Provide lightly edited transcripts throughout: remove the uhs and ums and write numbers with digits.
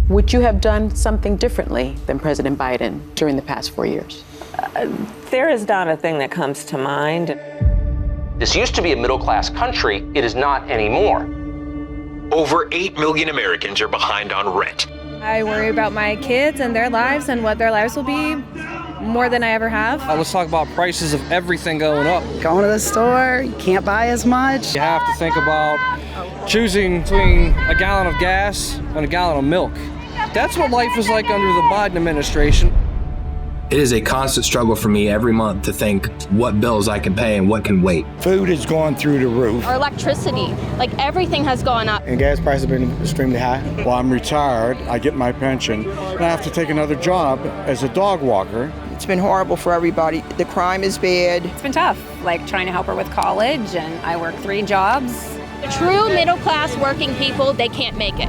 Would you have done something differently than President Biden during the past 4 years? There is not a thing that comes to mind. This used to be a middle-class country. It is not anymore. Over 8 million Americans are behind on rent. I worry about my kids and their lives and what their lives will be more than I ever have. Let's talk about prices of everything going up. Going to the store, you can't buy as much. You have to think about choosing between a gallon of gas and a gallon of milk. That's what life is like under the Biden administration. It is a constant struggle for me every month to think what bills I can pay and what can wait. Food has gone through the roof. Our electricity, like everything has gone up. And gas prices have been extremely high. Well, I'm retired, I get my pension, and I have to take another job as a dog walker. It's been horrible for everybody. The crime is bad. It's been tough, like trying to help her with college, and I work 3 jobs. True middle-class working people, they can't make it.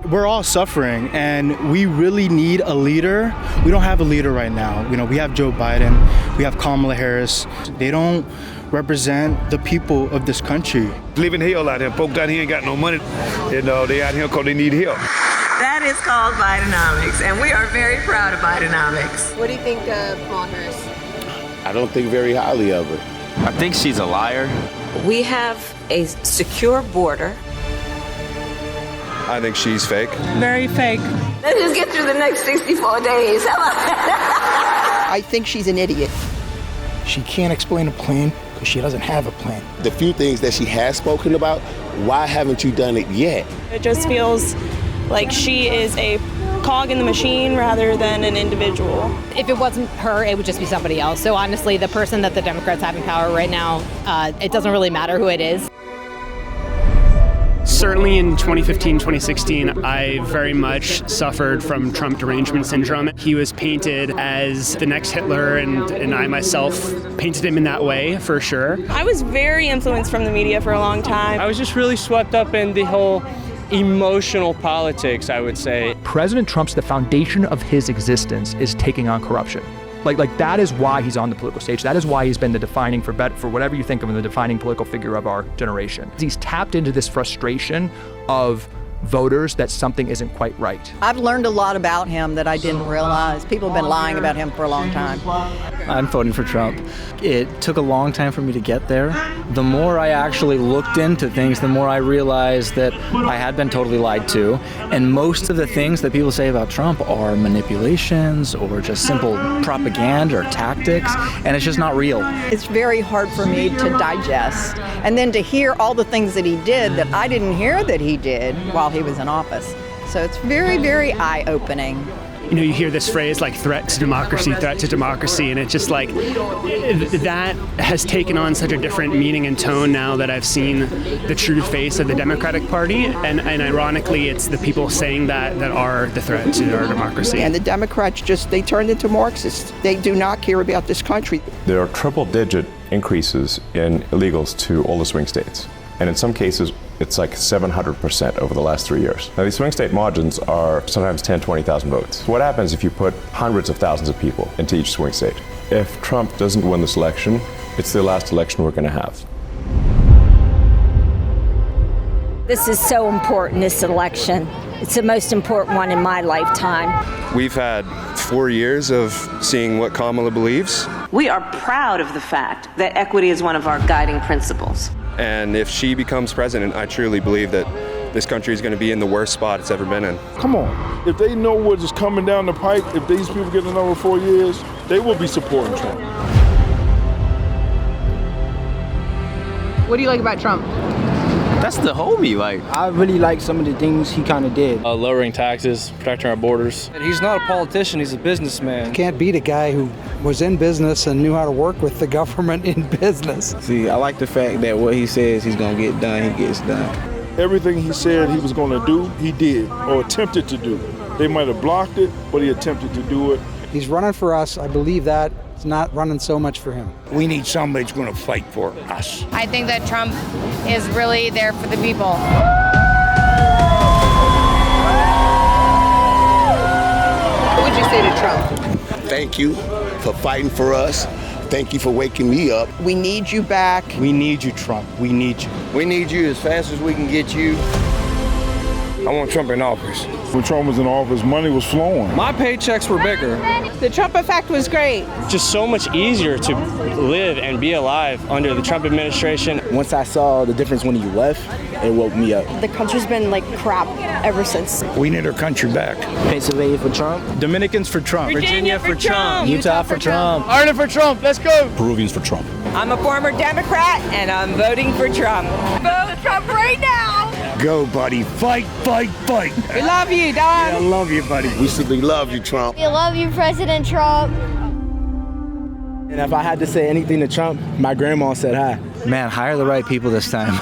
We're all suffering, and we really need a leader. We don't have a leader right now. We have Joe Biden, we have Kamala Harris. They don't represent the people of this country. Living hell out here. Folk down here ain't got no money. They out here because they need help. That is called Bidenomics, and we are very proud of Bidenomics. What do you think of Kamala Harris? I don't think very highly of her. I think she's a liar. We have a secure border. I think she's fake. Very fake. Let's just get through the next 64 days. I think she's an idiot. She can't explain a plan because she doesn't have a plan. The few things that she has spoken about, why haven't you done it yet? It just feels like she is a cog in the machine rather than an individual. If it wasn't her, it would just be somebody else. So honestly, the person that the Democrats have in power right now, it doesn't really matter who it is. Certainly in 2015, 2016, I very much suffered from Trump derangement syndrome. He was painted as the next Hitler, and I myself painted him in that way, for sure. I was very influenced from the media for a long time. I was just really swept up in the whole emotional politics, I would say. President Trump's, the foundation of his existence is taking on corruption. Like that is why he's on the political stage. That is why he's been the defining, for whatever you think of him, the defining political figure of our generation. He's tapped into this frustration of voters that something isn't quite right. I've learned a lot about him that I didn't realize. People have been lying about him for a long time. I'm voting for Trump. It took a long time for me to get there. The more I actually looked into things, the more I realized that I had been totally lied to. And most of the things that people say about Trump are manipulations or just simple propaganda or tactics, and it's just not real. It's very hard for me to digest. And then to hear all the things that he did that I didn't hear that he did while he was in office. So it's very, very eye-opening. You hear this phrase like threat to democracy, and it's just like that has taken on such a different meaning and tone now that I've seen the true face of the Democratic Party, and ironically it's the people saying that are the threat to our democracy. And the Democrats they turned into Marxists. They do not care about this country. There are triple-digit increases in illegals to all the swing states, and in some cases it's like 700% over the last 3 years. Now, these swing state margins are sometimes 10, 20,000 votes. What happens if you put hundreds of thousands of people into each swing state? If Trump doesn't win this election, it's the last election we're going to have. This is so important, this election. It's the most important one in my lifetime. We've had 4 years of seeing what Kamala believes. We are proud of the fact that equity is one of our guiding principles. And if she becomes president, I truly believe that this country is going to be in the worst spot it's ever been in. Come on, if they know what is coming down the pike, if these people get another 4 years, they will be supporting Trump. What do you like about Trump? That's the homie, I really like some of the things he kind of did. Lowering taxes, protecting our borders. And he's not a politician, he's a businessman. Can't beat a guy who was in business and knew how to work with the government in business. See, I like the fact that what he says he's going to get done, he gets done. Everything he said he was going to do, he did, or attempted to do. They might have blocked it, but he attempted to do it. He's running for us. I believe that. It's not running so much for him. We need somebody who's going to fight for us. I think that Trump is really there for the people. What would you say to Trump? Thank you for fighting for us. Thank you for waking me up. We need you back. We need you, Trump. We need you. We need you as fast as we can get you. I want Trump in office. When Trump was in office, money was flowing. My paychecks were bigger. The Trump effect was great. Just so much easier to live and be alive under the Trump administration. Once I saw the difference when he left, it woke me up. The country's been like crap ever since. We need our country back. Pennsylvania for Trump. Dominicans for Trump. Virginia for Trump. Utah for Trump. Ireland for Trump. Let's go. Peruvians for Trump. I'm a former Democrat, and I'm voting for Trump. Vote Trump right now. Go, buddy. Fight, fight, fight. We love you, Don. I love you, buddy. We simply love you, Trump. We love you, President Trump. And if I had to say anything to Trump, my grandma said hi. Man, hire the right people this time.